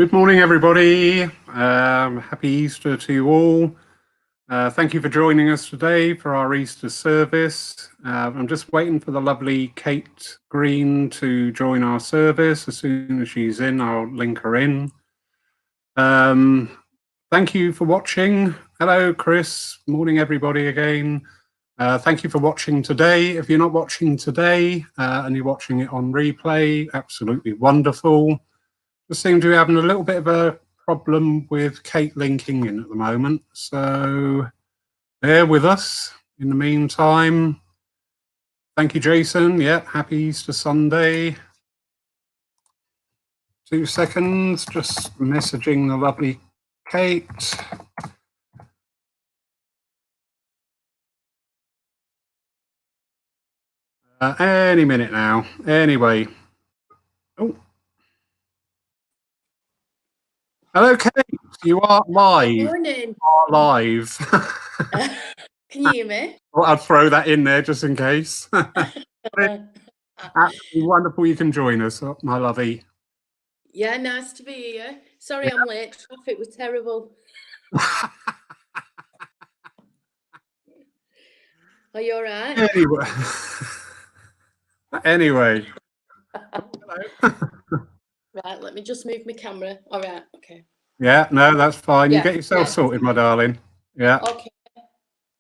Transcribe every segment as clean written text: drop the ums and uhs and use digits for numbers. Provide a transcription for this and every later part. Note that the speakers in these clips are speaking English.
Good morning, everybody. Happy Easter to you all. Thank you for joining us today for our Easter service. I'm just waiting for the lovely Kate Green to join our service. As soon as she's in, I'll link her in. Thank you for watching. Hello, Chris. Morning, everybody, again. Thank you for watching today. If you're not watching today and you're watching it on replay, absolutely wonderful. Just seem to be having a little bit of a problem with Kate linking in at the moment, so bear with us in the meantime. Thank you, Jason. Yeah, happy Easter Sunday. 2 seconds, just messaging the lovely Kate. Any minute now. Anyway. Oh. Hello, Kate. You are live. Good morning. You are live. Can you hear me? Well, I'll throw that in there just in case. Absolutely wonderful you can join us, my lovey. Yeah, nice to be here. Sorry I'm late. Traffic was terrible. Are you all right? Anyway. Right, let me just move my camera. All right, okay. Yeah, no, that's fine. Yeah, you get yourself sorted, my darling. Yeah. Okay.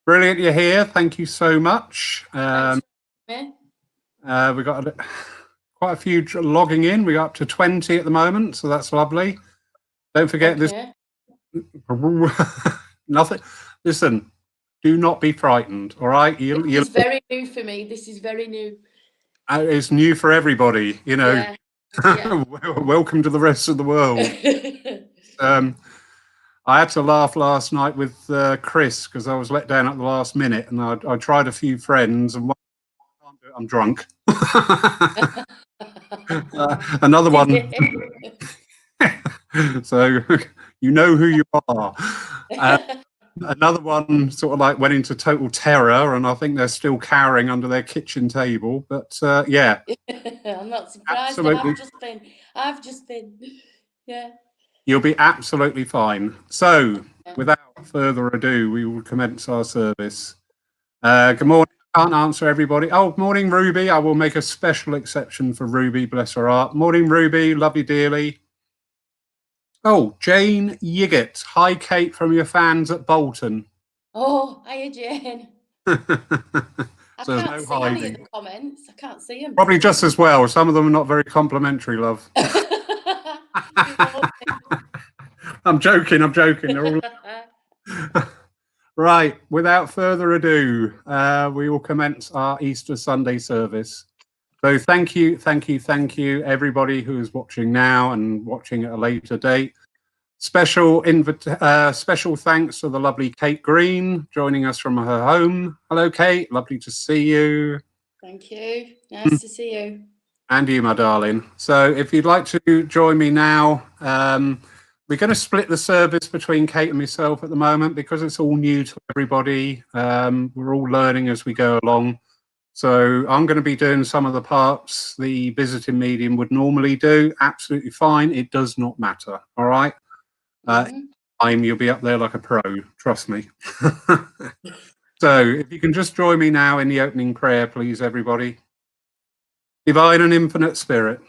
Brilliant you're here. Thank you so much. We got quite a few logging in. We're up to 20 at the moment, so that's lovely. Don't forget this. Nothing. Listen, do not be frightened, all right? It's very new for me. This is very new. It's new for everybody, you know. Yeah. Yeah. Welcome to the rest of the world. I had to laugh last night with Chris because I was let down at the last minute, and I tried a few friends, and I'm drunk. Another one. So you know who you are. Another one sort of like went into total terror, and I think they're still cowering under their kitchen table. But yeah, I'm not surprised. Absolutely. I've just been. Yeah. You'll be absolutely fine. So, without further ado, we will commence our service. Good morning. I can't answer everybody. Oh, morning, Ruby. I will make a special exception for Ruby, bless her heart. Morning, Ruby. Love you dearly. Oh, Jane Yiggett. Hi, Kate, from your fans at Bolton. Oh, hiya, Jane. So I can't see any of the comments. I can't see them. Probably just as well. Some of them are not very complimentary, love. I'm joking. They're all... Right, without further ado, we will commence our Easter Sunday service. So thank you, everybody who is watching now and watching at a later date. Special thanks to the lovely Kate Green joining us from her home. Hello, Kate. Lovely to see you. Thank you. Nice to see you. And you, my darling. So if you'd like to join me now, we're going to split the service between Kate and myself at the moment because it's all new to everybody. We're all learning as we go along. So I'm going to be doing some of the parts the visiting medium would normally do. Absolutely fine. It does not matter. All right. You'll be up there like a pro. Trust me. So if you can just join me now in the opening prayer, please, everybody. Divine and infinite Spirit,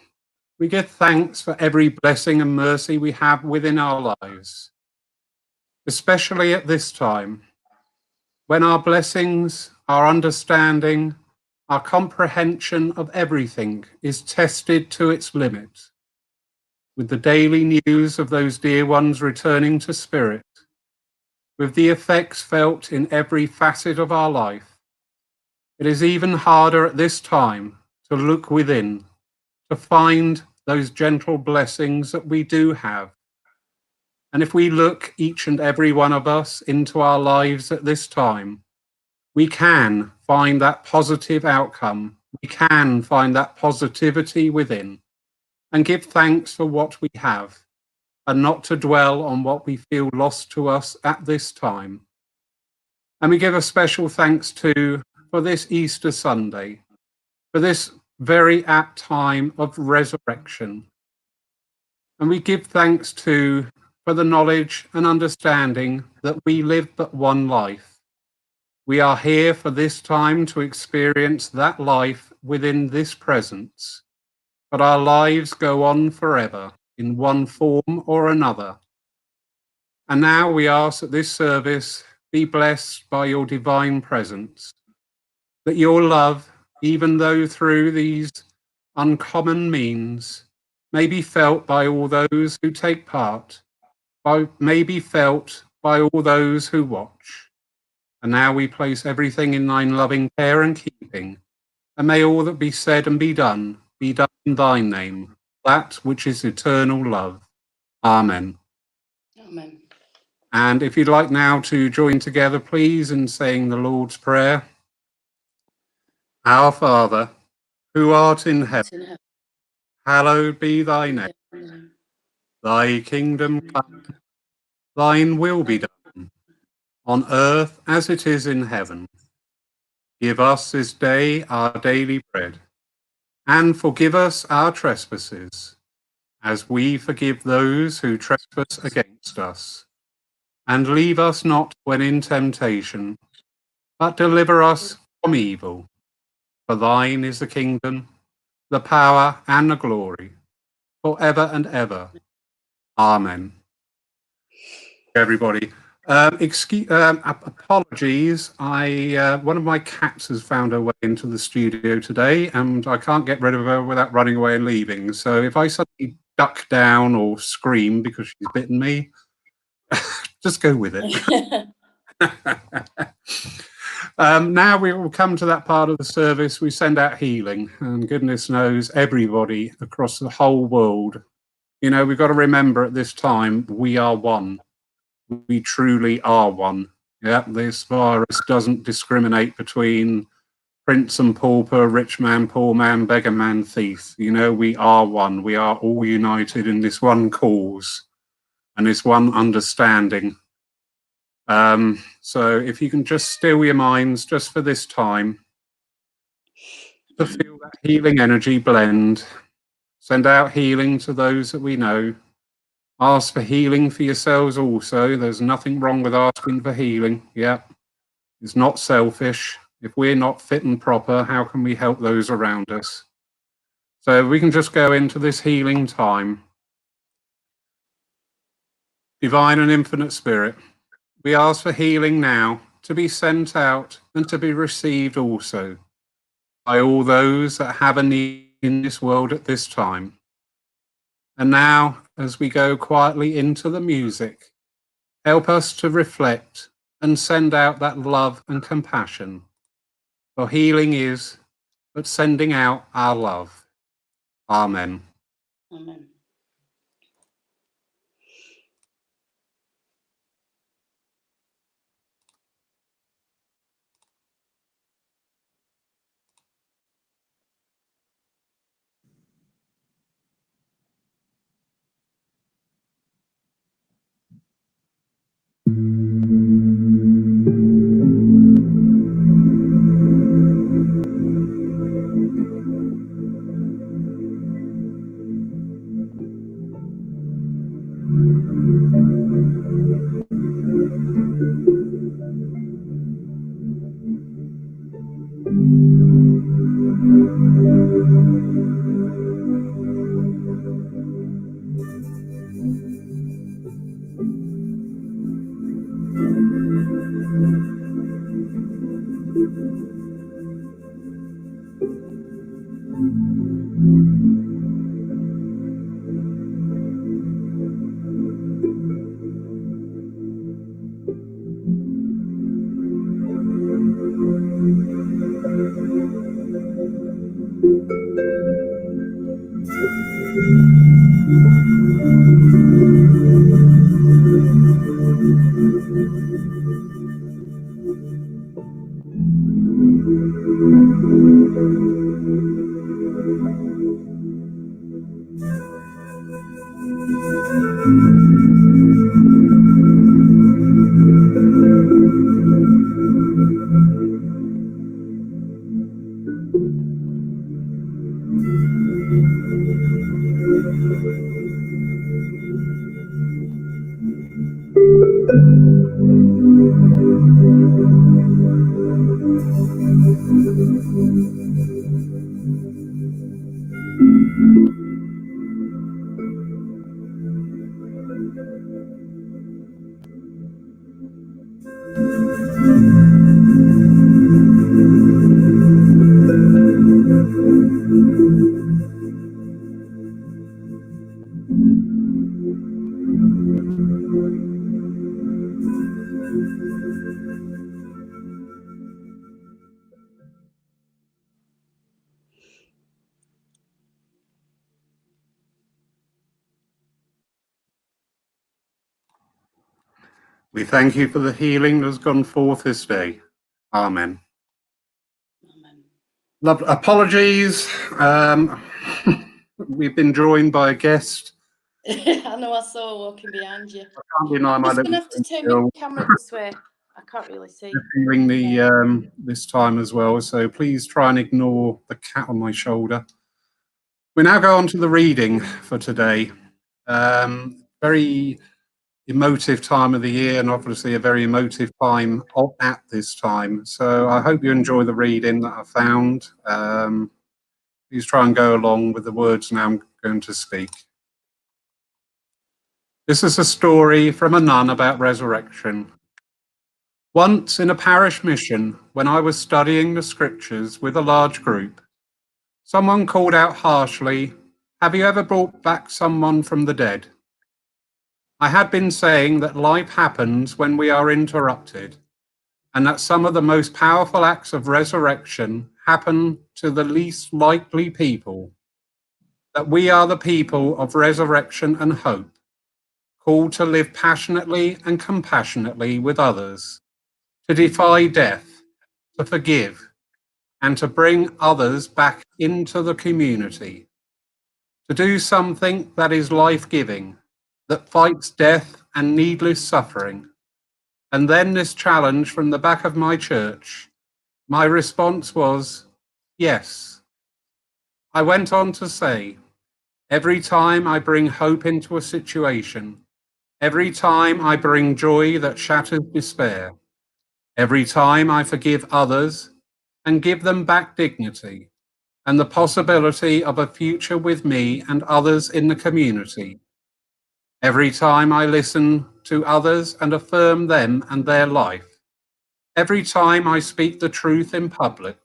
we give thanks for every blessing and mercy we have within our lives, especially at this time, when our blessings, our understanding, our comprehension of everything is tested to its limit, with the daily news of those dear ones returning to spirit, with the effects felt in every facet of our life. It is even harder at this time to look within, to find those gentle blessings that we do have. And if we look, each and every one of us, into our lives at this time, we can find that positive outcome. We can find that positivity within and give thanks for what we have and not to dwell on what we feel lost to us at this time. And we give a special thanks for this Easter Sunday, for this very apt time of resurrection. And we give thanks too for the knowledge and understanding that we live but one life. We are here for this time to experience that life within this presence, but our lives go on forever in one form or another. And now we ask that this service be blessed by your divine presence, that your love, even though through these uncommon means, may be felt by all those who take part, may be felt by all those who watch. And now we place everything in thine loving care and keeping, and may all that be said and be done in thy name, that which is eternal love. Amen. Amen. And if you'd like now to join together, please, in saying the Lord's Prayer. Our Father, who art in heaven, hallowed be thy name. Thy kingdom come, thine will be done, on earth as it is in heaven. Give us this day our daily bread, and forgive us our trespasses, as we forgive those who trespass against us. And leave us not when in temptation, but deliver us from evil. For thine is the kingdom, the power, and the glory, forever and ever. Amen. Everybody. Apologies. One of my cats has found her way into the studio today, and I can't get rid of her without running away and leaving. So if I suddenly duck down or scream because she's bitten me, just go with it. Now we will come to that part of the service. We send out healing, and goodness knows everybody across the whole world. You know, we've got to remember at this time we are one. We truly are one. Yeah, this virus doesn't discriminate between prince and pauper, rich man, poor man, beggar man, thief. You know, we are one. We are all united in this one cause and this one understanding. So if you can just still your minds just for this time, to feel that healing energy blend, send out healing to those that we know. Ask for healing for yourselves also. There's nothing wrong with asking for healing. Yeah, it's not selfish. If we're not fit and proper, how can we help those around us? So we can just go into this healing time. Divine and infinite Spirit, we ask for healing now to be sent out and to be received also by all those that have a need in this world at this time. And now, as we go quietly into the music, help us to reflect and send out that love and compassion. For healing is but sending out our love. Amen. Amen. We thank you for the healing that has gone forth this day. Amen. Amen. Love, apologies. We've been joined by a guest. I know, I saw walking behind you. I can't deny my I'm just little going to have to take my camera this way. I can't really see. feeling the this time as well, so please try and ignore the cat on my shoulder. We now go on to the reading for today. Very emotive time of the year, and obviously a very emotive time at this time. So I hope you enjoy the reading that I found. Please try and go along with the words now I'm going to speak. This is a story from a nun about resurrection. Once in a parish mission, when I was studying the scriptures with a large group, someone called out harshly, "Have you ever brought back someone from the dead?" I had been saying that life happens when we are interrupted, and that some of the most powerful acts of resurrection happen to the least likely people, that we are the people of resurrection and hope, called to live passionately and compassionately with others, to defy death, to forgive, and to bring others back into the community, to do something that is life-giving, that fights death and needless suffering. And then this challenge from the back of my church, my response was, yes. I went on to say, every time I bring hope into a situation, every time I bring joy that shatters despair, every time I forgive others and give them back dignity and the possibility of a future with me and others in the community, every time I listen to others and affirm them and their life, every time I speak the truth in public,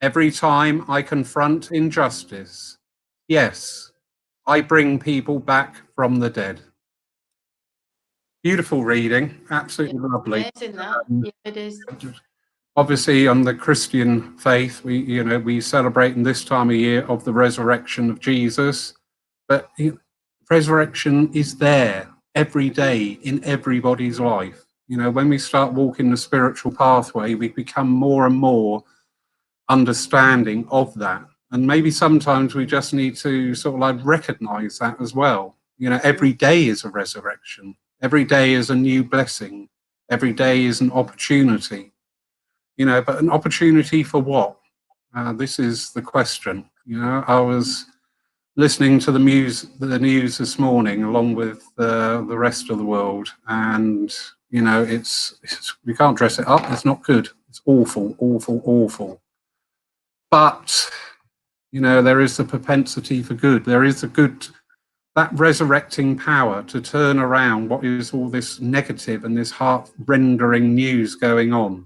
every time I confront injustice, yes, I bring people back from the dead. Beautiful reading, absolutely lovely. Amazing that. Yeah, it is. Obviously, on the Christian faith, we celebrate in this time of year of the resurrection of Jesus, but resurrection is there every day in everybody's life. When we start walking the spiritual pathway, we become more and more understanding of that. And maybe sometimes we just need to sort of like recognize that as well. Every day is a resurrection. Every day is a new blessing. Every day is an opportunity. But an opportunity for what? This is the question. I was listening to the news this morning along with the rest of the world, and it's we can't dress it up. It's not good. It's awful, awful, awful. But there is the propensity for good. There is that resurrecting power to turn around what is all this negative and this heart-rendering news going on.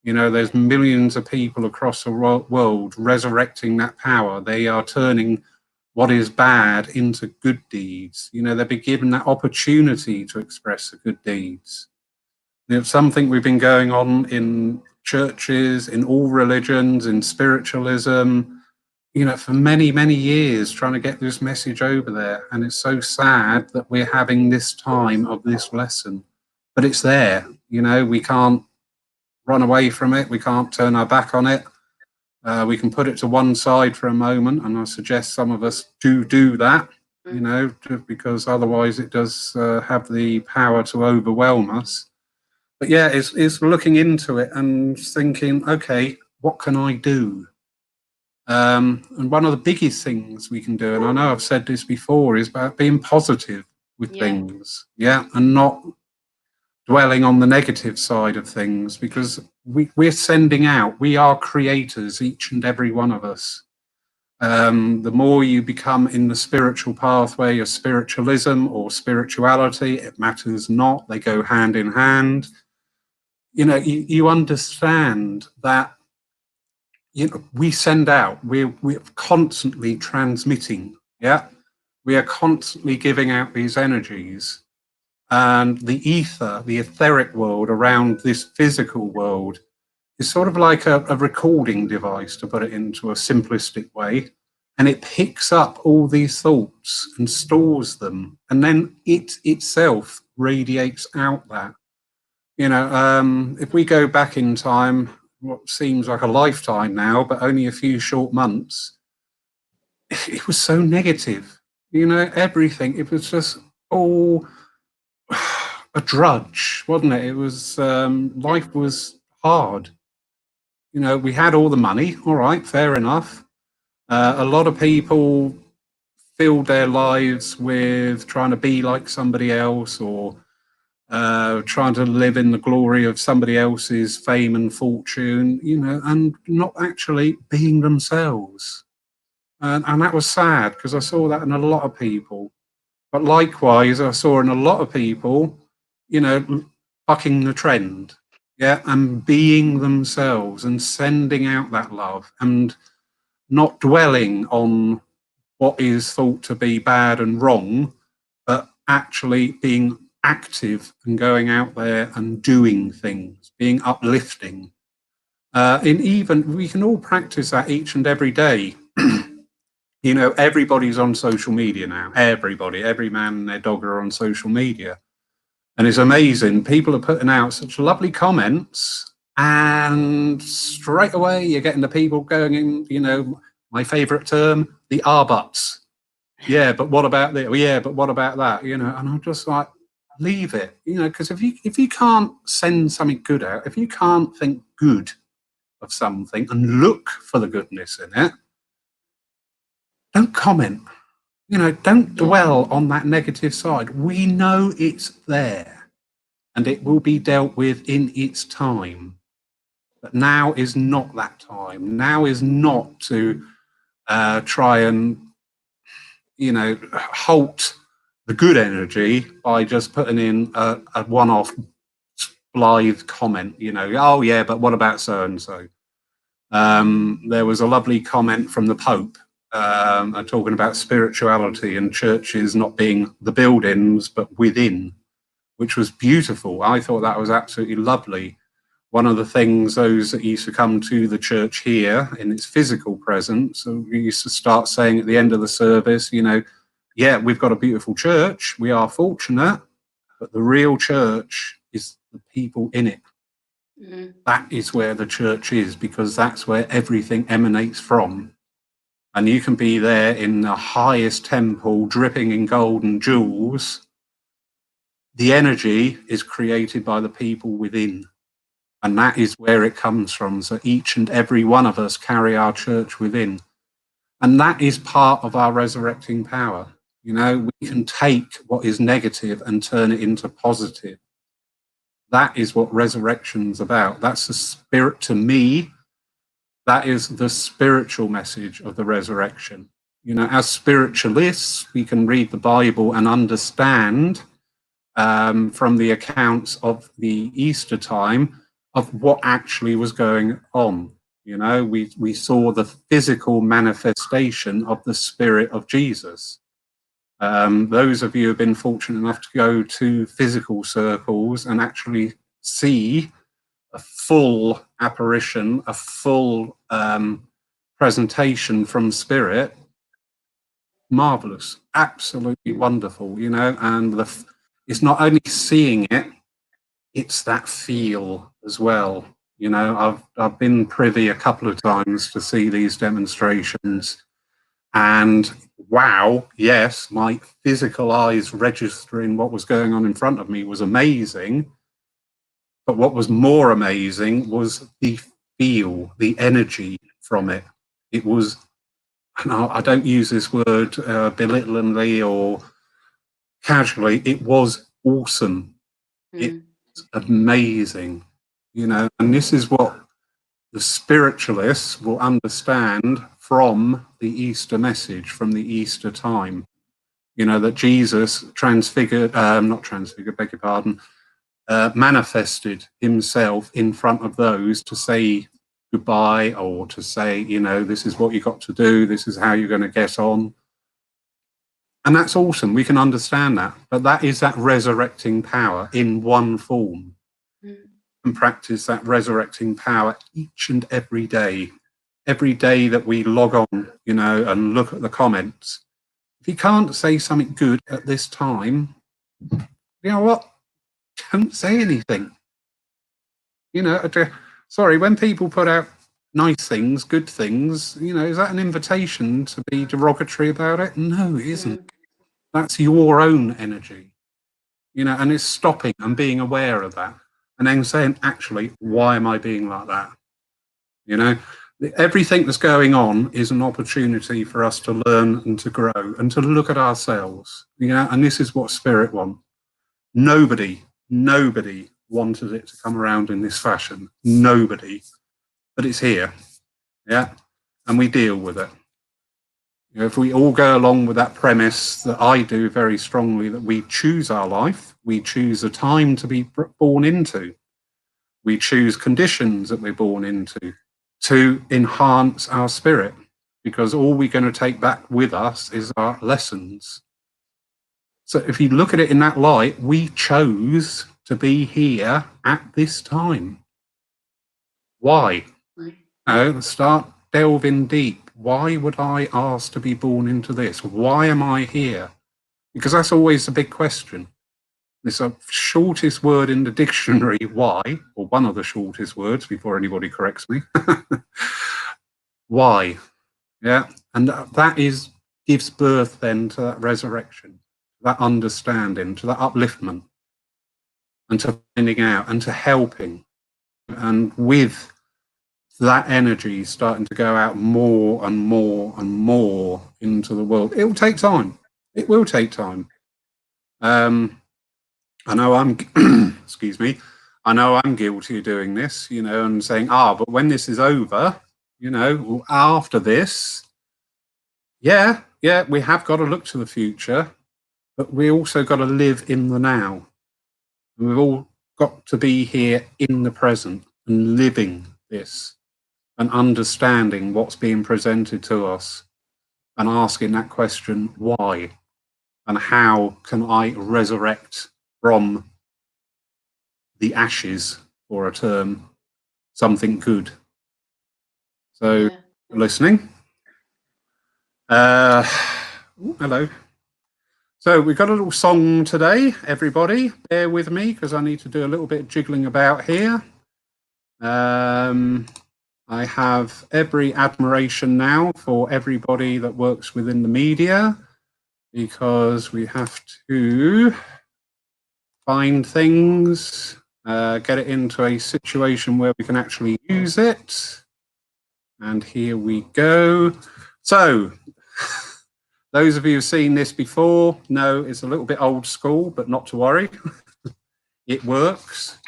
There's millions of people across the world resurrecting that power. They are turning what is bad into good deeds. They'll be given that opportunity to express the good deeds. It's something we've been going on in churches, in all religions, in spiritualism, for many, many years, trying to get this message over there. And it's so sad that we're having this time of this lesson, but it's there. We can't run away from it. We can't turn our back on it. We can put it to one side for a moment, and I suggest some of us do that, because otherwise it does have the power to overwhelm us. But yeah, it's looking into it and thinking, okay, what can I do? And one of the biggest things we can do, and I know I've said this before, is about being positive with things, and not dwelling on the negative side of things, because we're sending out, we are creators, each and every one of us. The more you become in the spiritual pathway of spiritualism or spirituality, it matters not, they go hand in hand. You know, you understand that, you know, we send out, we're constantly transmitting, yeah? We are constantly giving out these energies. And the ether, the etheric world around this physical world, is sort of like a recording device, to put it into a simplistic way. And it picks up all these thoughts and stores them. And then it itself radiates out that. You know, if we go back in time, what seems like a lifetime now, but only a few short months, it was so negative. You know, everything, it was just all a drudge, wasn't it? It was, life was hard. You know, we had all the money, all right, fair enough. A lot of people filled their lives with trying to be like somebody else, or trying to live in the glory of somebody else's fame and fortune, you know, and not actually being themselves. And that was sad, because I saw that in a lot of people. But likewise, I saw in a lot of people, you know, bucking the trend, yeah, and being themselves and sending out that love and not dwelling on what is thought to be bad and wrong, but actually being active and going out there and doing things, being uplifting. And even we can all practice that each and every day. You know, everybody's on social media now. Everybody, every man and their dog are on social media. And it's amazing. People are putting out such lovely comments, and straight away you're getting the people going in, you know, my favorite term, the R buts. Yeah, but what about this? Yeah, but what about that? You know, and I'm just like, leave it, you know, because if you can't send something good out, if you can't think good of something and look for the goodness in it, don't comment. You know, don't dwell on that negative side. We know it's there and it will be dealt with in its time. But now is not that time. Now is not to try and, you know, halt the good energy by just putting in a one-off blithe comment, you know, oh yeah, but what about so-and-so? There was a lovely comment from the Pope talking about spirituality and churches not being the buildings, but within, which was beautiful. I thought that was absolutely lovely. One of the things, those that used to come to the church here in its physical presence, so we used to start saying at the end of the service, you know, yeah, we've got a beautiful church, we are fortunate, but the real church is the people in it. Mm. That is where the church is, because that's where everything emanates from. And you can be there in the highest temple, dripping in gold and jewels. The energy is created by the people within. And that is where it comes from. So each and every one of us carry our church within. And that is part of our resurrecting power. You know, we can take what is negative and turn it into positive. That is what resurrection's about. That's the spirit, to me, that is the spiritual message of the resurrection. You know, as spiritualists, we can read the Bible and understand from the accounts of the Easter time of what actually was going on. You know, we saw the physical manifestation of the Spirit of Jesus. Those of you who have been fortunate enough to go to physical circles and actually see a full apparition, a full presentation from Spirit, marvelous, absolutely wonderful, you know, and it's not only seeing it, it's that feel as well. You know, I've been privy a couple of times to see these demonstrations, and wow, yes, my physical eyes registering what was going on in front of me was amazing. But what was more amazing was the feel, the energy from it. It was, and I don't use this word belittlingly or casually, it was awesome. It was amazing, and this is what the spiritualists will understand from the Easter message, from the Easter time. That Jesus not transfigured, beg your pardon, manifested himself in front of those to say goodbye, or to say, this is what you got to do, this is how you're going to get on. And that's awesome. We can understand that. But that is that resurrecting power in one form. And practice that resurrecting power each and every day. Every day that we log on, and look at the comments. If you can't say something good at this time, you know what? Don't say anything. Sorry, when people put out nice things, good things, is that an invitation to be derogatory about it? No, it isn't. That's your own energy, and it's stopping and being aware of that. And then saying, actually, why am I being like that? Everything that's going on is an opportunity for us to learn and to grow and to look at ourselves. And this is what Spirit wants. Nobody wanted it to come around in this fashion. Nobody. But it's here. Yeah. And we deal with it. If we all go along with that premise that I do very strongly, that we choose our life, we choose a time to be born into, we choose conditions that we're born into to enhance our spirit, because all we're going to take back with us is our lessons. So if you look at it in that light, we chose to be here at this time. Why? Start delving deep. Why would I ask to be born into this? Why am I here? Because that's always the big question. It's the shortest word in the dictionary, why, or one of the shortest words before anybody corrects me. Why? Yeah. And that gives birth then to that resurrection, that understanding, to that upliftment, and to finding out and to helping. And with that energy starting to go out more and more and more into the world, it will take time. It will take time. I know I'm, excuse me, I know I'm guilty of doing this, and saying, but when this is over, after this, yeah, we have got to look to the future, but we also got to live in the now. And we've all got to be here in the present and living this and understanding what's being presented to us and asking that question, why? And how can I resurrect from the ashes, for a term, something good? So, listening. Hello. So we've got a little song today, everybody. Bear with me because I need to do a little bit of jiggling about here. I have every admiration now for everybody that works within the media, because we have to find things, get it into a situation where we can actually use it. And here we go. So, those of you who've seen this before know it's a little bit old school, but not to worry. It works.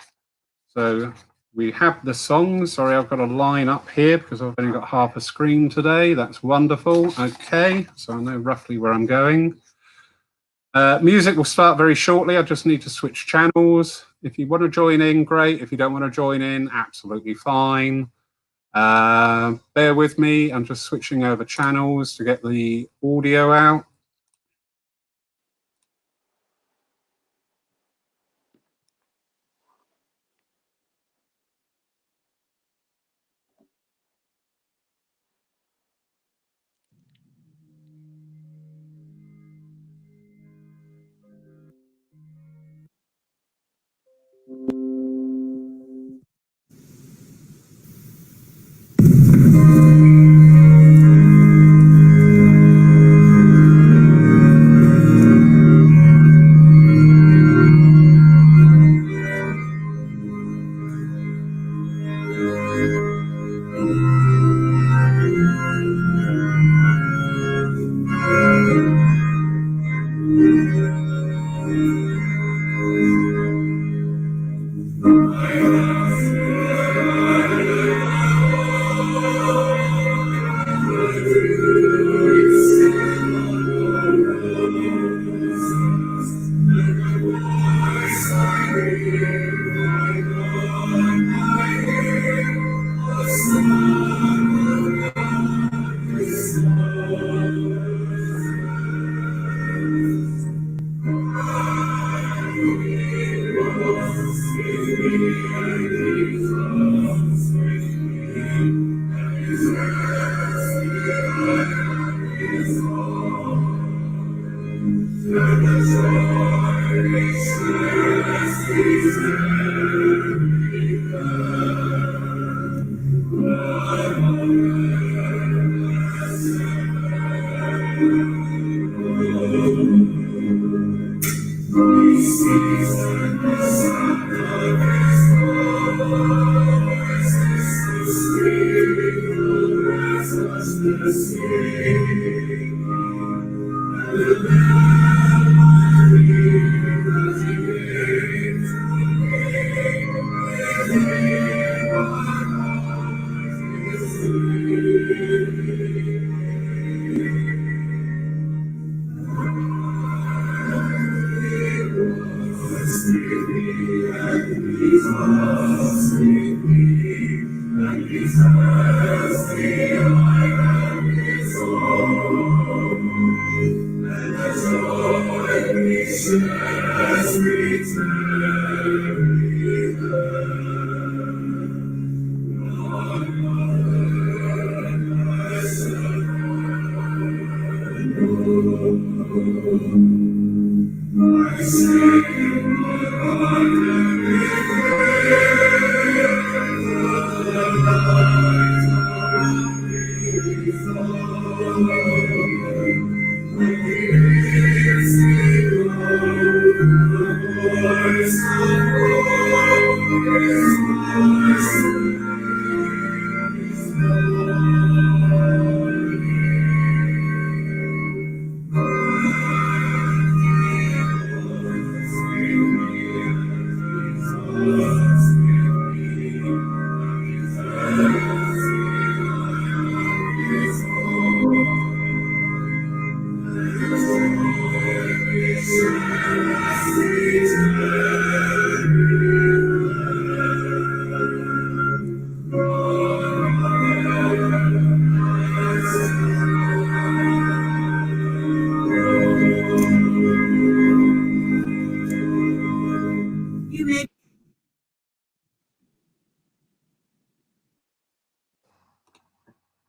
So we have the songs. Sorry, I've got a line up here because I've only got half a screen today. That's wonderful. Okay, so I know roughly where I'm going. Music will start very shortly. I just need to switch channels. If you want to join in, great. If you don't want to join in, absolutely fine. Bear with me. I'm just switching over channels to get the audio out.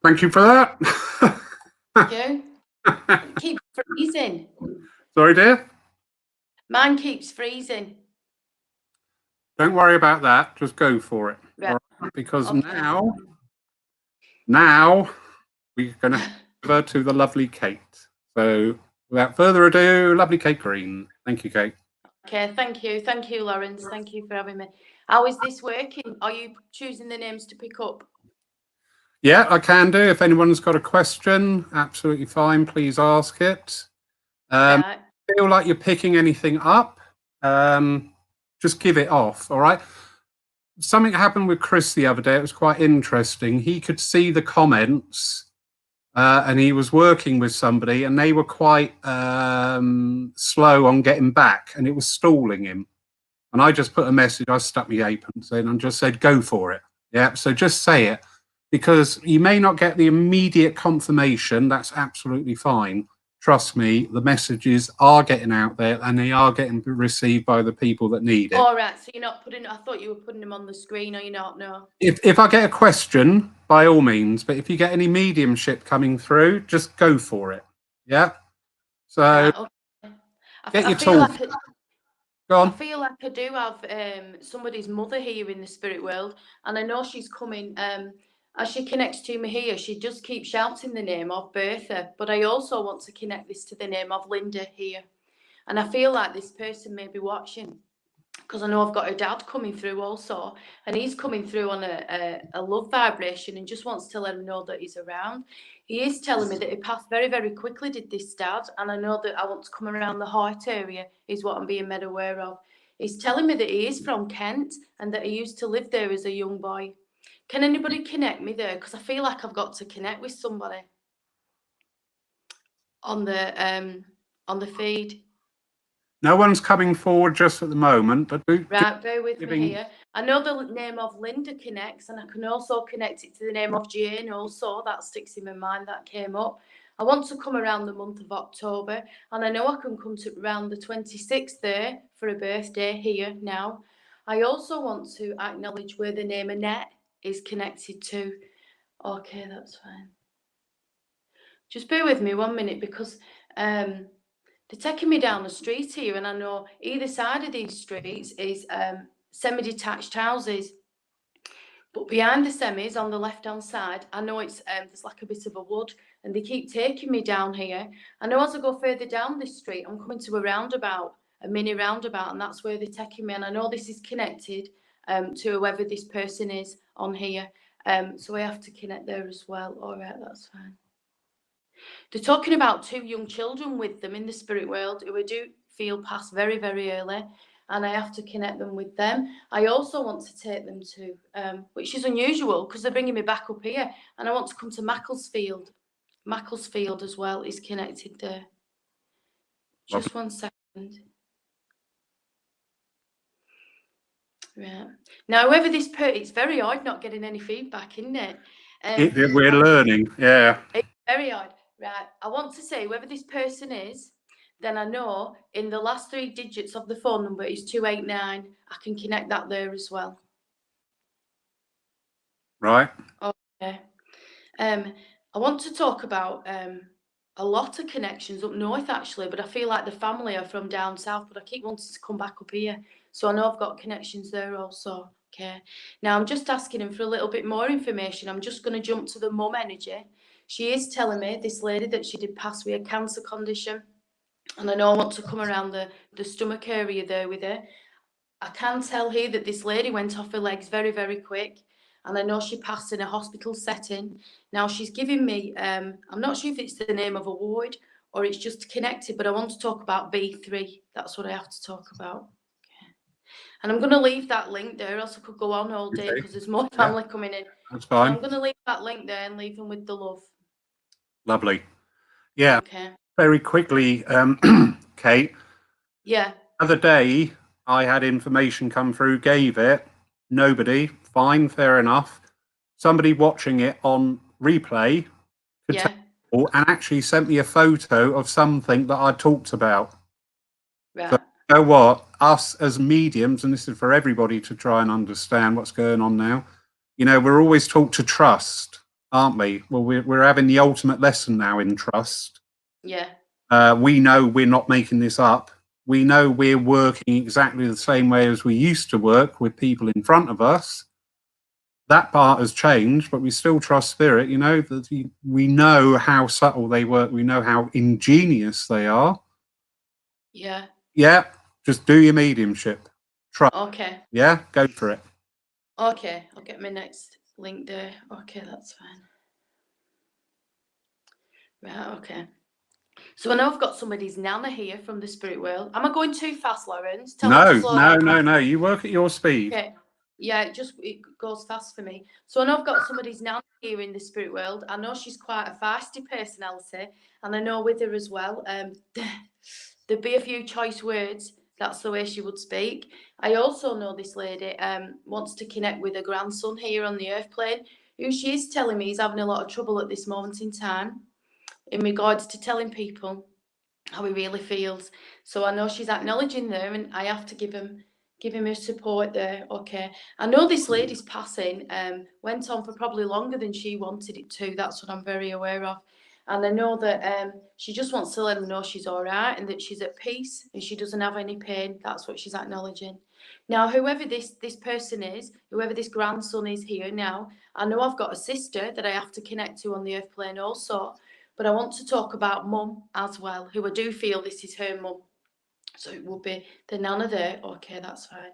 Thank you for that. Thank you. Keep freezing. Sorry, dear. Mine keeps freezing. Don't worry about that. Just go for it. Right. Right? Because Okay. now we're going to over to the lovely Kate. So without further ado, lovely Kate Green. Thank you, Kate. Okay, thank you. Thank you, Lawrence. Thank you for having me. How is this working? Are you choosing the names to pick up? Yeah, I can do. If anyone's got a question, absolutely fine. Please ask it. Right. Feel like you're picking anything up, just give it off. All right. Something happened with Chris the other day. It was quite interesting. He could see the comments, and he was working with somebody, and they were quite slow on getting back, and it was stalling him. And I just put a message. I stuck my aprons in and just said, "Go for it." Yeah. So just say it, because you may not get the immediate confirmation. That's absolutely fine. Trust me, the messages are getting out there and they are getting received by the people that need it. All right. So you're not putting, I thought you were putting them on the screen, or you're not? No. If I get a question, by all means, but if you get any mediumship coming through, just go for it. Yeah. So Right, okay. get your feel tool. like Go I on. feel like I do have somebody's mother here in the spirit world, and I know she's coming. As she connects to me here, she just keeps shouting the name of Bertha, but I also want to connect this to the name of Linda here. And I feel like this person may be watching, because I know I've got a dad coming through also, and he's coming through on a love vibration and just wants to let him know that he's around. He is telling me that he passed very, very quickly, did this dad, and I know that I want to come around the heart area is what I'm being made aware of. He's telling me that he is from Kent and that he used to live there as a young boy. Can anybody connect me there? Because I feel like I've got to connect with somebody on the feed. No one's coming forward just at the moment, but Right, bear with me here. I know the name of Linda connects, and I can also connect it to the name of Jane also. That sticks in my mind, that came up. I want to come around the month of October, and I know I can come to around the 26th there for a birthday here now. I also want to acknowledge where the name Annette is connected to. Okay, that's fine. Just bear with me 1 minute, because they're taking me down the street here, and I know either side of these streets is semi-detached houses. But behind the semis on the left-hand side, I know it's there's like a bit of a wood, and they keep taking me down here. I know as I go further down this street, I'm coming to a roundabout, a mini roundabout, and that's where they're taking me. And I know this is connected to whoever this person is on here. So I have to connect there as well. All right, that's fine. They're talking about 2 young children with them in the spirit world who I do feel pass very, very early, and I have to connect them with them. I also want to take them to, which is unusual because they're bringing me back up here, and I want to come to Macclesfield. Macclesfield as well is connected there. Just 1 second. Right. Now, whoever this it's very odd not getting any feedback, isn't it? We're learning, yeah. It's very odd. Right, I want to say whoever this person is, then I know in the last 3 digits of the phone number is 289. I can connect that there as well. Right. Okay. I want to talk about a lot of connections up north actually, but I feel like the family are from down south, but I keep wanting to come back up here. So I know I've got connections there also. Okay. Now I'm just asking him for a little bit more information. I'm just going to jump to the mum energy. She is telling me, this lady, that she did pass with a cancer condition. And I know I want to come around the stomach area there with her. I can tell here that this lady went off her legs very, very quick. And I know she passed in a hospital setting. Now she's giving me, I'm not sure if it's the name of a ward or it's just connected, but I want to talk about B3. That's what I have to talk about. Okay. And I'm going to leave that link there, else I could go on all day because there's more family coming in. That's fine. So I'm going to leave that link there and leave them with the love. Lovely. Yeah. Okay. Very quickly, Kate. Yeah. The other day, I had information come through, gave it, nobody, fine, fair enough. Somebody watching it on replay could tell, and actually sent me a photo of something that I talked about. Right. So, you know what? Us as mediums, and this is for everybody to try and understand what's going on now, you know, we're always taught to trust, aren't we? Well, we're having the ultimate lesson now in trust. Yeah. We know we're not making this up. We know we're working exactly the same way as we used to work with people in front of us. That part has changed, but we still trust spirit. You know, we know how subtle they work. We know how ingenious they are. Yeah. Yeah, just do your mediumship. Trust. Okay. Yeah, go for it. Okay, I'll get my next link there. Okay, that's fine. Right, okay. So I know I've got somebody's nana here from the spirit world. Am I going too fast, Lawrence? No. You work at your speed. Okay. Yeah, it goes fast for me. So I know I've got somebody's nana here in the spirit world. I know she's quite a feisty personality, and I know with her as well. There'd be a few choice words. That's the way she would speak. I also know this lady wants to connect with her grandson here on the earth plane, who she is telling me is having a lot of trouble at this moment in time in regards to telling people how he really feels. So I know she's acknowledging there, and I have to give him her support there. Okay. I know this lady's passing went on for probably longer than she wanted it to. That's what I'm very aware of. And I know that she just wants to let him know she's all right and that she's at peace and she doesn't have any pain. That's what she's acknowledging. Now, whoever this person is, whoever this grandson is here now, I know I've got a sister that I have to connect to on the earth plane also. But I want to talk about mum as well, who I do feel this is her mum. So it will be the nana there. Okay, that's fine.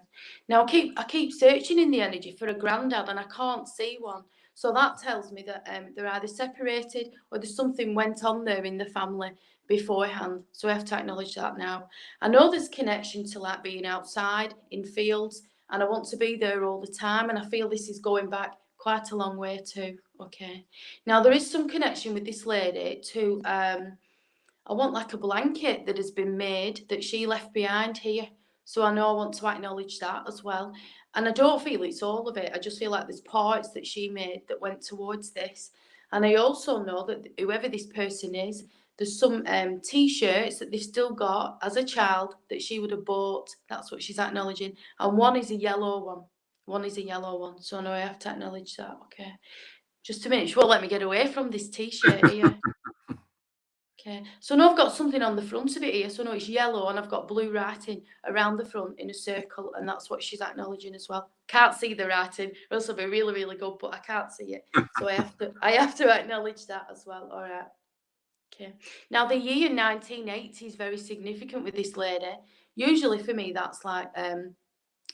Now I keep searching in the energy for a granddad and I can't see one. So that tells me that they're either separated or there's something went on there in the family beforehand. So I have to acknowledge that now. I know there's connection to like being outside in fields and I want to be there all the time. And I feel this is going back quite a long way too. Okay. Now there is some connection with this lady to I want like a blanket that has been made that she left behind here. So I know I want to acknowledge that as well. And I don't feel it's all of it. I just feel like there's parts that she made that went towards this. And I also know that whoever this person is, there's some T-shirts that they've still got as a child that she would have bought. That's what she's acknowledging. And one is a yellow one. One is a yellow one. So I know I have to acknowledge that. Okay. Just a minute. She won't let me get away from this T-shirt here. Okay, so now I've got something on the front of it here. So no, it's yellow and I've got blue writing around the front in a circle, and that's what she's acknowledging as well. Can't see the writing, or else it'll be really, really good, but I can't see it. So I have to acknowledge that as well. All right. Okay. Now the year 1980 is very significant with this lady. Usually for me, that's like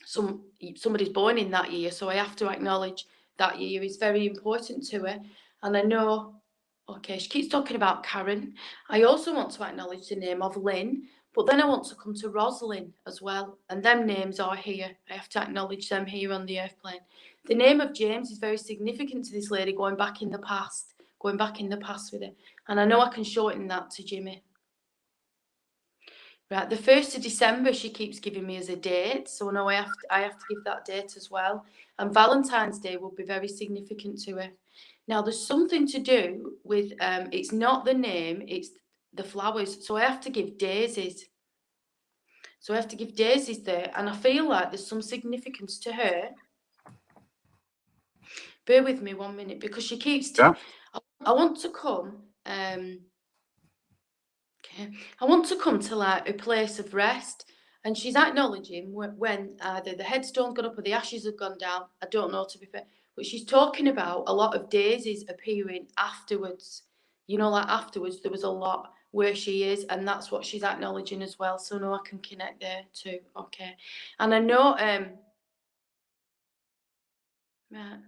somebody's born in that year, so I have to acknowledge that year is very important to her. And I know, okay, she keeps talking about Karen. I also want to acknowledge the name of Lynn, but then I want to come to Rosalind as well, and them names are here. I have to acknowledge them here on the earth plane. The name of James is very significant to this lady, going back in the past with her, and I know I can shorten that to Jimmy. Right, the 1st of December she keeps giving me as a date, so no, I have to give that date as well. And Valentine's Day will be very significant to her. Now, there's something to do with it's not the name, it's the flowers. So I have to give daisies. So I have to give daisies there, and I feel like there's some significance to her. Bear with me 1 minute, because she keeps. I want to come. Okay, I want to come to like a place of rest, and she's acknowledging when either the headstone's gone up or the ashes have gone down. I don't know, to be fair, but she's talking about a lot of daisies appearing afterwards. You know, like afterwards there was a lot where she is, and that's what she's acknowledging as well. So no, I can connect there too. Okay, and I know right.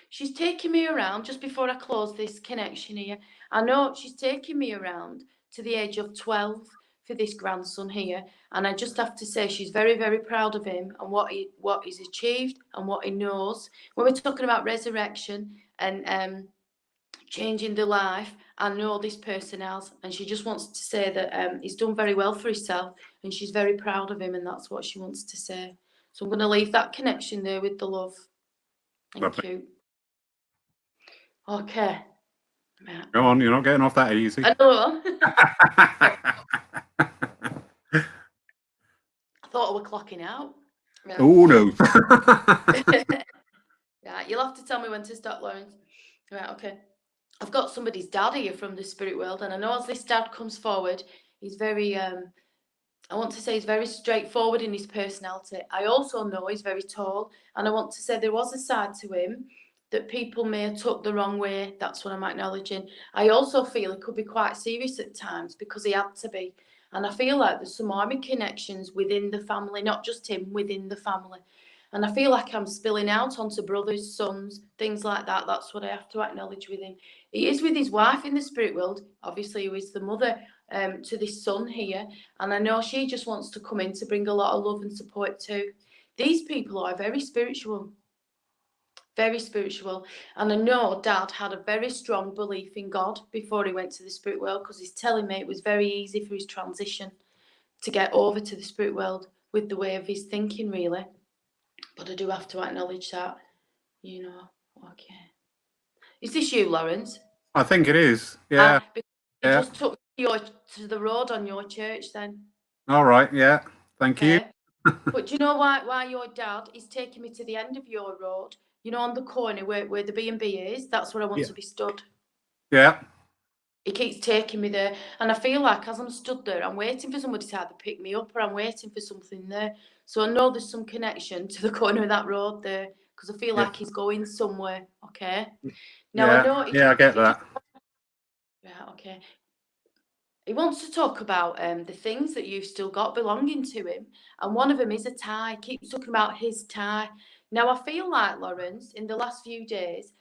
She's taking me around just before I close this connection here. I know she's taking me around to the age of 12 for this grandson here, and I just have to say she's very, very proud of him and what he's achieved and what he knows. When we're talking about resurrection and changing the life, I know this person has, and she just wants to say that he's done very well for himself, and she's very proud of him, and that's what she wants to say. So I'm going to leave that connection there with the love. Thank you. Okay. Right. Go on, you're not getting off that easy. I know. I thought I were clocking out. Right. Oh no. Right, you'll have to tell me when to stop, Lawrence. Right, okay. I've got somebody's dad here from the spirit world, and I know as this dad comes forward, he's very I want to say he's very straightforward in his personality. I also know he's very tall, and I want to say there was a side to him that people may have took the wrong way. That's what I'm acknowledging. I also feel he could be quite serious at times because he had to be. And I feel like there's some army connections within the family, not just him, within the family. And I feel like I'm spilling out onto brothers, sons, things like that. That's what I have to acknowledge with him. He is with his wife in the spirit world, obviously, who is the mother to this son here. And I know she just wants to come in to bring a lot of love and support too. These people are very spiritual. Very spiritual. And I know Dad had a very strong belief in God before he went to the spirit world, because he's telling me it was very easy for his transition to get over to the spirit world with the way of his thinking, really. But I do have to acknowledge that, you know. Okay. Is this you, Lawrence? I think it is. Yeah. You just took to the road on your church then. All right. Yeah. Thank you. But do you know why your dad is taking me to the end of your road? You know, on the corner where the B&B is, that's where I want to be stood. Yeah. He keeps taking me there, and I feel like as I'm stood there, I'm waiting for somebody to either pick me up or I'm waiting for something there. So I know there's some connection to the corner of that road there, because I feel like he's going somewhere. Okay. Now I know. I get that. Yeah. Okay. He wants to talk about the things that you've still got belonging to him, and one of them is a tie. He keeps talking about his tie. Now I feel like, Lawrence, in the last few days,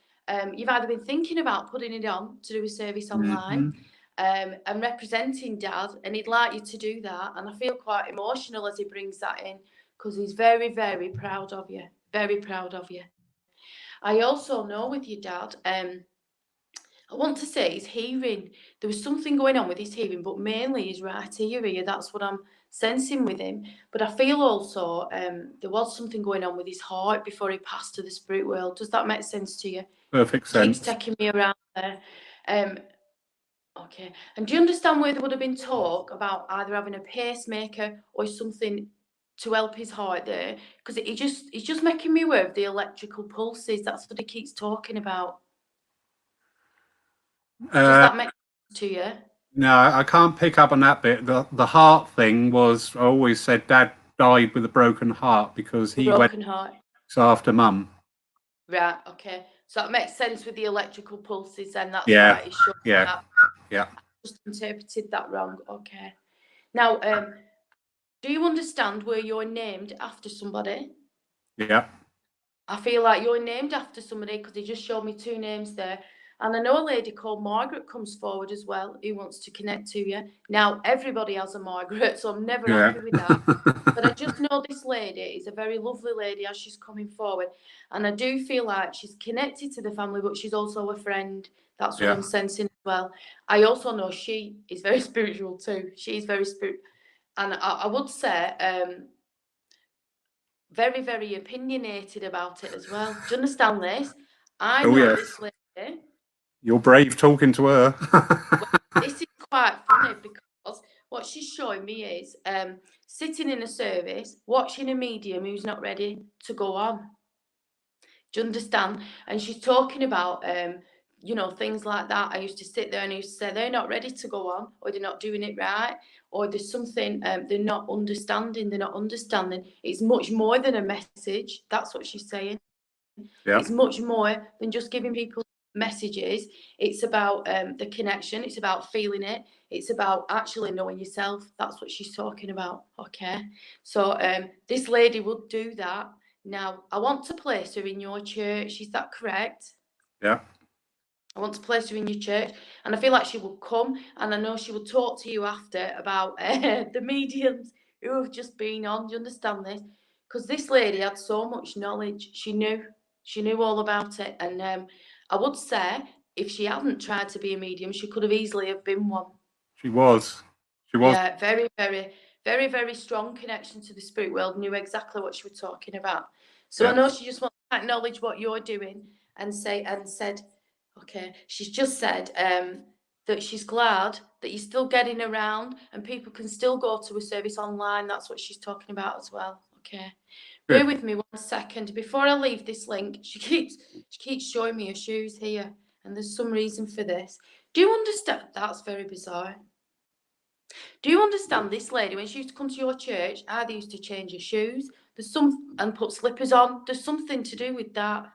you've either been thinking about putting it on to do a service online and representing Dad, and he'd like you to do that. And I feel quite emotional as he brings that in, because he's very, very proud of you. Very proud of you. I also know with your dad, I want to say his hearing. There was something going on with his hearing, but mainly his right ear. That's what I'm sensing with him. But I feel also there was something going on with his heart before he passed to the spirit world. Does that make sense to you? Perfect sense. Keeps taking me around there. Okay. And do you understand where there would have been talk about either having a pacemaker or something to help his heart there? Because he's just making me aware of the electrical pulses. That's what he keeps talking about. Does that make sense to you? No, I can't pick up on that bit. The heart thing was, I always said Dad died with a broken heart because he went Broken heart. after Mum. Right, okay. So that makes sense with the electrical pulses, and that's Yeah, why it shows yeah, that. yeah, I just interpreted that wrong. Okay. Now, do you understand where you're named after somebody? yeah, I feel like you're named after somebody because he just showed me two names there. And I know a lady called Margaret comes forward as well who wants to connect to you. Now, everybody has a Margaret, so I'm never yeah. happy with that. But I just know this lady is a very lovely lady as she's coming forward. And I do feel like she's connected to the family, but she's also a friend. That's what Yeah. I'm sensing as well. I also know she is very spiritual too. She's very spiritual. And I would say, very, very opinionated about it as well. Do you understand this? I Oh know yeah. this lady. You're brave talking to her. This is quite funny because what she's showing me is sitting in a service, watching a medium who's not ready to go on. Do you understand? And she's talking about things like that. I used to sit there and I used to say they're not ready to go on, or they're not doing it right, or there's something they're not understanding. They're not understanding. It's much more than a message. That's what she's saying. Yeah, It's much more than just giving people messages. It's about the connection. It's about feeling it. It's about actually knowing yourself. That's what she's talking about. Okay. So this lady would do that. Now, I want to place her in your church. Is that correct? yeah, I want to place her in your church, and I feel like she will come, and I know she will talk to you after about the mediums who have just been on. Do you understand this? Because this lady had so much knowledge. She knew all about it, and I would say if she hadn't tried to be a medium, she could have easily have been one. she was. She was. Yeah, very, very, very, very strong connection to the spirit world. Knew exactly what she was talking about. So I Yeah, know she just wants to acknowledge what you're doing and said, okay. She's just said that she's glad that you're still getting around and people can still go to a service online. That's what she's talking about as well. Okay. Bear good. with me 1 second before I leave this link. She keeps showing me her shoes here, and there's some reason for this. Do you understand? That's very bizarre. Do you understand this lady, when she used to come to your church, either used to change her shoes, and put slippers on. There's something to do with that.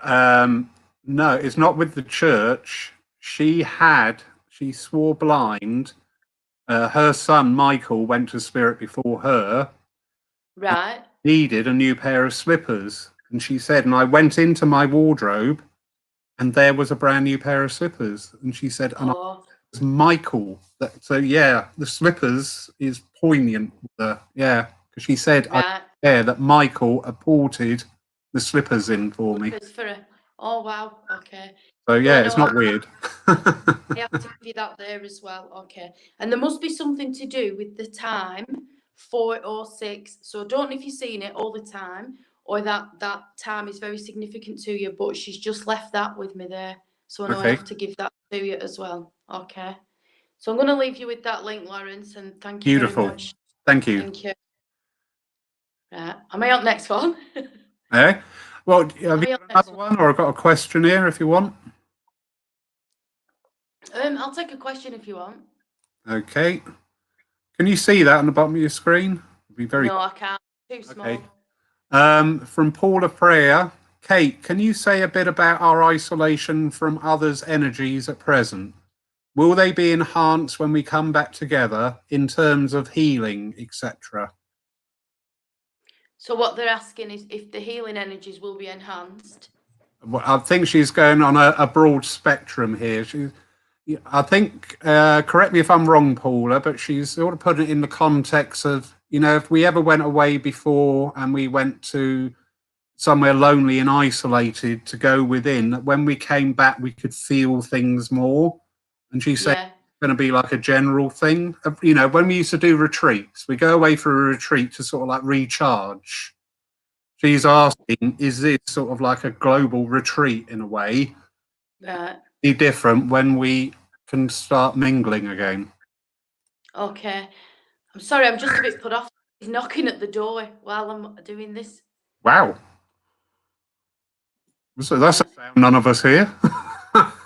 No, it's not with the church. She swore blind. Her son Michael went to spirit before her, Right. needed a new pair of slippers. And she said, and I went into my wardrobe and there was a brand new pair of slippers. And she said, and I Oh, was Michael. So yeah, the slippers is poignant. Yeah, because she said, I right. care that Michael apported the slippers in for me. Slippers for her. Oh, wow. Okay. So Well, yeah, I it's know not weird. I have to give you that there as well. Okay. And there must be something to do with the time, 4 or 6. So I don't know if you've seen it all the time or that time is very significant to you, but she's just left that with me there. So I know I Okay, have to give that to you as well. Okay. So I'm going to leave you with that link, Lawrence, and thank you very beautiful. much. Thank you. Thank you. Right. Am I on next one? Eh? Well, have Am you I on got next another one? one, or I've got a question here if you want? I'll take a question if you want. Okay. Can you see that on the bottom of your screen? It'd be very No, I can't. Too okay. small. From Paula Freya, Kate, can you say a bit about our isolation from others' energies at present? Will they be enhanced when we come back together in terms of healing, etc.? So what they're asking is if the healing energies will be enhanced. Well, I think she's going on a broad spectrum here. I think, correct me if I'm wrong, Paula, but she's sort of putting it in the context of, if we ever went away before and we went to somewhere lonely and isolated to go within, that when we came back, we could feel things more. And she said Yeah, it's going to be like a general thing. When we used to do retreats, we go away for a retreat to sort of like recharge. She's asking, is this sort of like a global retreat in a way? right. Be different when we can start mingling again. Okay. I'm sorry, I'm just a bit put off. He's knocking at the door while I'm doing this. Wow. So that's a Right. sound none of us hear.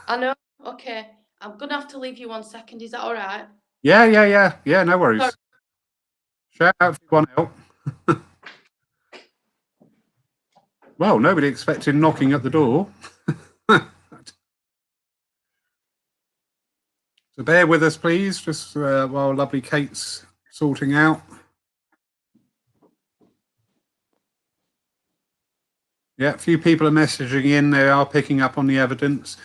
I know. Okay. I'm gonna have to leave you 1 second. Is that all right? Yeah, no worries. Sorry. Shout out if you want help. Well, nobody expected knocking at the door. So bear with us, please, just while lovely Kate's sorting out. Yeah, a few people are messaging in. They are picking up on the evidence.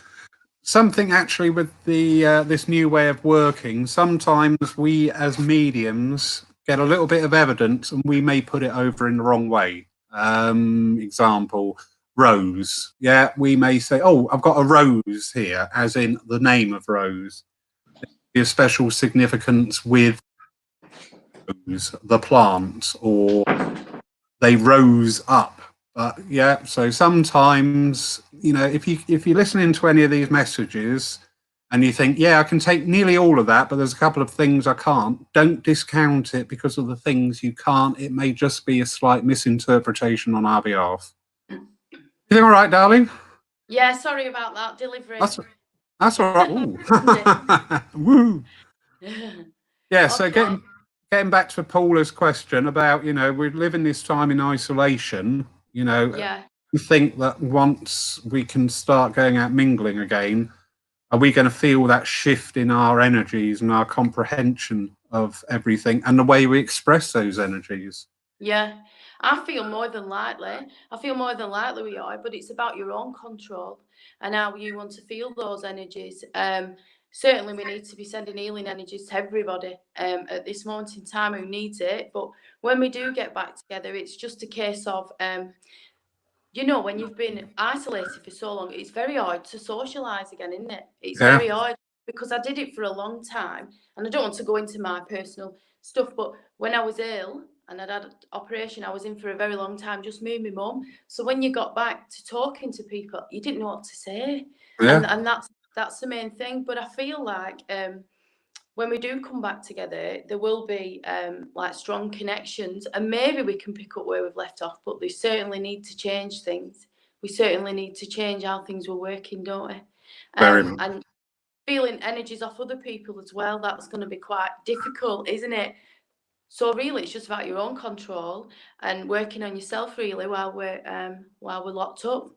Something actually with the this new way of working. Sometimes we, as mediums, get a little bit of evidence, and we may put it over in the wrong way. Example: rose. Yeah, we may say, "Oh, I've got a rose here," as in the name of rose. There's a special significance with rose, the plant, or they rose up. But yeah, so sometimes, you know, if you're listening to any of these messages and you think, yeah, I can take nearly all of that, but there's a couple of things I can't, don't discount it because of the things you can't. It may just be a slight misinterpretation on our behalf. You think all right, darling? Yeah, sorry about that delivery. That's all right. Ooh. Woo. Yeah, so Okay. getting back to Paula's question about, you know, we're living this time in isolation, you know, Yeah. you think that once we can start going out mingling again, are we going to feel that shift in our energies and our comprehension of everything and the way we express those energies? Yeah, I feel more than likely. I feel more than likely we are, but it's about your own control and how you want to feel those energies. Certainly, we need to be sending healing energies to everybody at this moment in time who needs it. But when we do get back together, it's just a case of you know, when you've been isolated for so long, it's very hard to socialise again, isn't it? It's Yeah, very hard because I did it for a long time, and I don't want to go into my personal stuff, but when I was ill and I'd had an operation, I was in for a very long time, just me and my mum. So when you got back to talking to people, you didn't know what to say, and yeah, and that's the main thing. But I feel like when we do come back together, there will be like strong connections, and maybe we can pick up where we've left off. But they certainly need to change things. We certainly need to change how things were working, don't we? very much. And feeling energies off other people as well. That's going to be quite difficult, isn't it? So really, it's just about your own control and working on yourself really while we're locked up.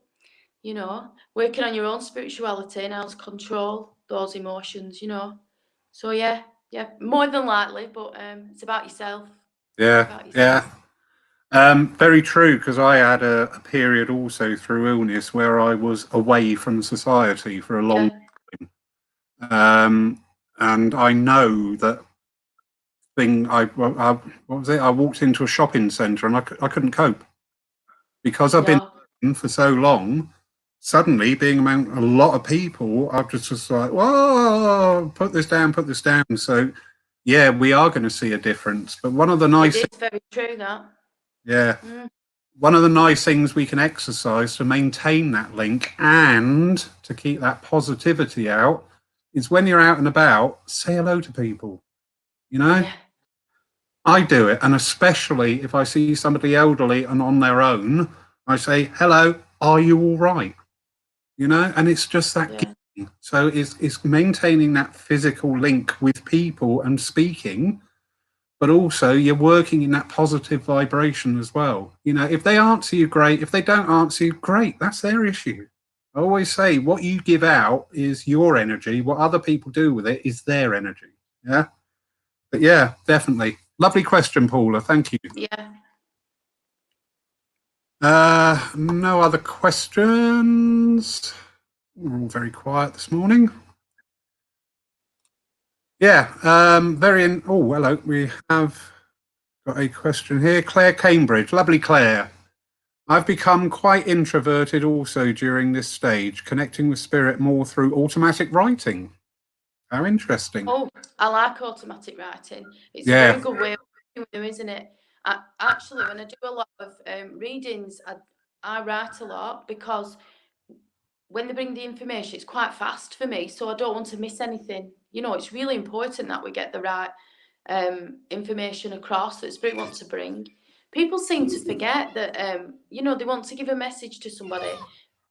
You know, working on your own spirituality and how to control those emotions. You know. So yeah, more than likely, but it's about yourself. It's Yeah, about yourself. yeah. Very true, because I had a period also through illness where I was away from society for a long Yeah, and I know that what was it? I walked into a shopping centre and I couldn't cope because I've been no, in for so long. Suddenly, being among a lot of people, I've just like, whoa, put this down, put this down. So, yeah, we are going to see a difference. But one of the it nice, is very true that. yeah, Mm, one of the nice things we can exercise to maintain that link and to keep that positivity out is when you're out and about, say hello to people. You know, yeah, I do it, and especially if I see somebody elderly and on their own, I say, "Hello, are you all right?" You know, and it's just that yeah, giving. So it's maintaining that physical link with people and speaking, but also you're working in that positive vibration as well. You know, if they answer you, great. If they don't answer you, great. That's their issue. I always say what you give out is your energy. What other people do with it is their energy. Yeah. But yeah, definitely. Lovely question, Paula. Thank you. yeah. No other questions. We're all very quiet this morning. Yeah, oh, hello. We have got a question here. Claire Cambridge. Lovely, Claire. I've become quite introverted also during this stage, connecting with spirit more through automatic writing. How interesting. Oh, I like automatic writing. It's a Yeah, very good way of working with them, isn't it? Actually, when I do a lot of readings, I write a lot because when they bring the information, it's quite fast for me, so I don't want to miss anything. You know, it's really important that we get the right information across that Spirit wants to bring. People seem to forget that, you know, they want to give a message to somebody,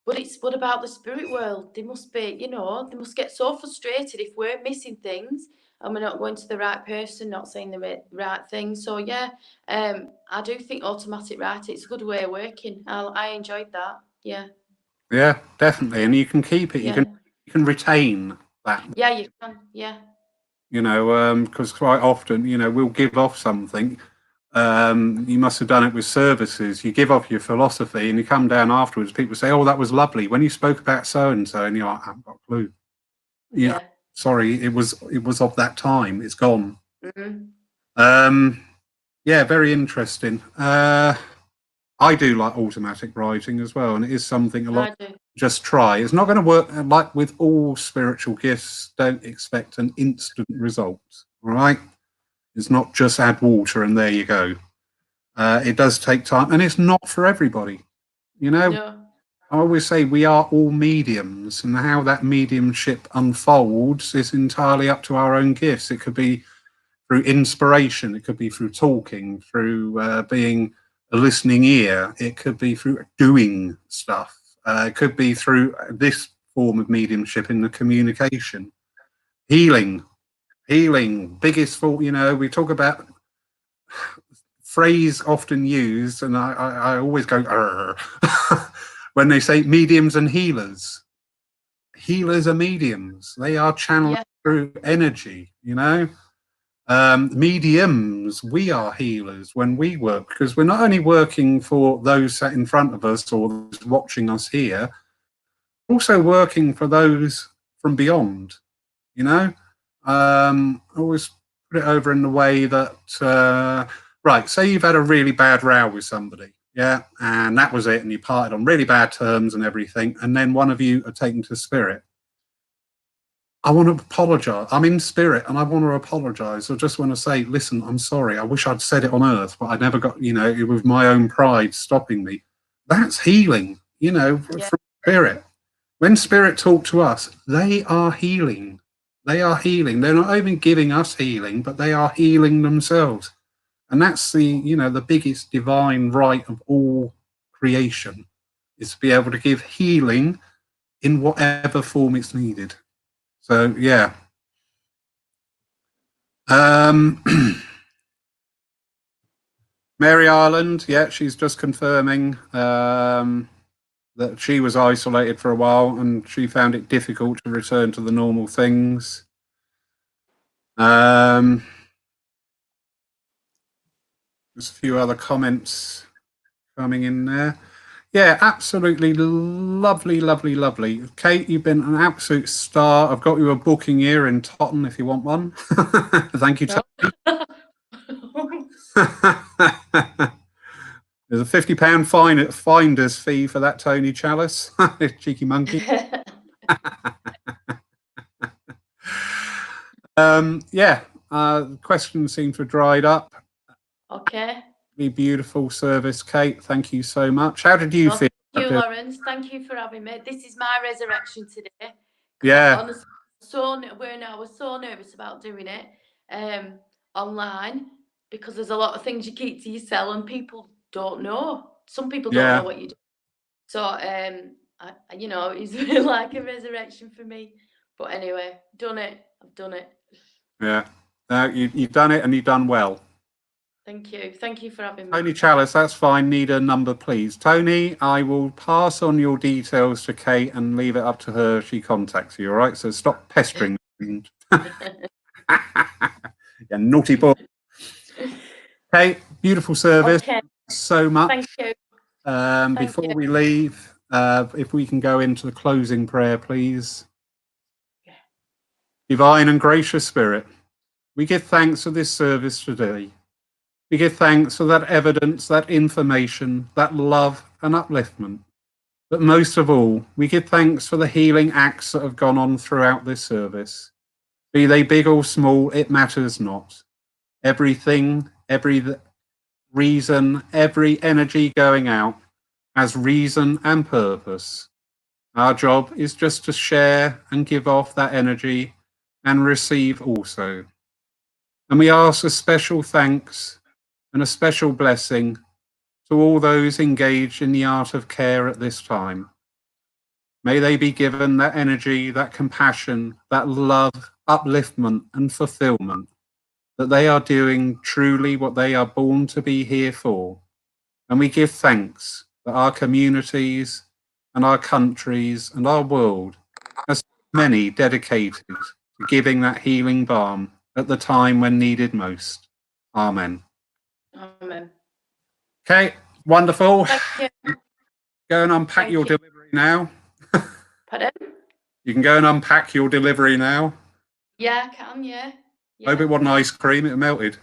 But it's what about the spirit world? They must be, you know, they must get so frustrated if we're missing things and we're not going to the right person, not saying the right thing. So yeah, I do think automatic writing, it's a good way of working. I enjoyed that. Yeah. Yeah, definitely. And you can keep it. Yeah. You can retain that. Yeah, you can. Yeah. You know, because quite often, you know, we'll give off something. You must have done it with services. You give off your philosophy, and you come down afterwards. People say, "Oh, that was lovely when you spoke about so and so," and you're like, "I haven't got a clue." Yeah, sorry, it was of that time. It's gone. Yeah, very interesting. I do like automatic writing as well, and it is something a lot. Just try. It's not going to work like with all spiritual gifts. Don't expect an instant result. All right, it's not just add water and there you go. It does take time, and it's not for everybody. You know, I always say we are all mediums, and how that mediumship unfolds is entirely up to our own gifts. It could be through inspiration, it could be through talking, through being a listening ear, it could be through doing stuff, it could be through this form of mediumship in the communication. Healing, biggest fault, you know, we talk about phrase often used, and I always go when they say mediums and healers. Healers are mediums. They are channeled through energy, you know. Mediums, we are healers when we work, because we're not only working for those sat in front of us or those watching us here, also working for those from beyond, you know. I always put it over in the way that right, say you've had a really bad row with somebody, yeah, and that was it, and you parted on really bad terms and everything, and then one of you are taken to spirit. I want to apologize. I'm in spirit and I want to apologize. I just want to say, listen, I'm sorry. I wish I'd said it on earth, but I never got, you know, it was my own pride stopping me. That's healing, you know, from spirit. When spirit talk to us, they are healing. They are healing. They're not even giving us healing, but they are healing themselves. And that's the, you know, the biggest divine right of all creation, is to be able to give healing in whatever form it's needed. So, yeah. Mary Ireland, yeah, she's just confirming that she was isolated for a while and she found it difficult to return to the normal things. There's a few other comments coming in there. Yeah, absolutely lovely, lovely, lovely. Kate, you've been an absolute star. I've got you a booking here in Totton if you want one. Thank you, Tony. There's a £50 finder's fee for that Tony Chalice. Cheeky monkey. Yeah, questions seem to have dried up. Okay. Beautiful service, Kate. Thank you so much. How did you feel? Thank you, Lawrence. Thank you for having me. This is my resurrection today. Yeah. Honestly, I was so nervous about doing it online, because there's a lot of things you keep to yourself and people don't know. Some people don't know what you do. So, you know, it's really like a resurrection for me. But anyway, done it. I've done it. Yeah. You've done it and you've done well. Thank you. Thank you for having me. Tony Chalice, that's fine. Need a number, please. Tony, I will pass on your details to Kate and leave it up to her if she contacts you, all right? So stop pestering me. Yeah, naughty boy. Kate, beautiful service. Okay. So much. Thank you. Before we leave, if we can go into the closing prayer, please. Yeah. Divine and gracious Spirit, we give thanks for this service today. We give thanks for that evidence, that information, that love and upliftment. But most of all, we give thanks for the healing acts that have gone on throughout this service. Be they big or small, it matters not. Everything, every reason, every energy going out has reason and purpose. Our job is just to share and give off that energy and receive also. And we ask a special thanks and a special blessing to all those engaged in the art of care at this time. May they be given that energy, that compassion, that love, upliftment and fulfillment, that they are doing truly what they are born to be here for. And we give thanks that our communities and our countries and our world has many dedicated to giving that healing balm at the time when needed most. Amen. Amen. Okay, wonderful. Thank you. Go and unpack Thank your you. delivery now. Pardon? You can go and unpack your delivery now. Yeah, I can, yeah. Hope it wasn't ice cream, it melted.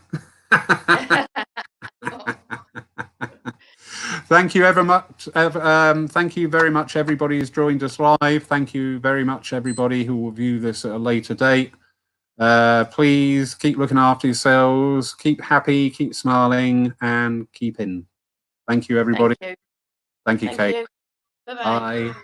Thank you ever much. Thank you very much, everybody who's joined us live. Thank you very much, everybody who will view this at a later date. Please keep looking after yourselves, keep happy, keep smiling, and keep in. Thank you, everybody. Thank you. Thank you, Kate. Thank you. Bye-bye. Bye.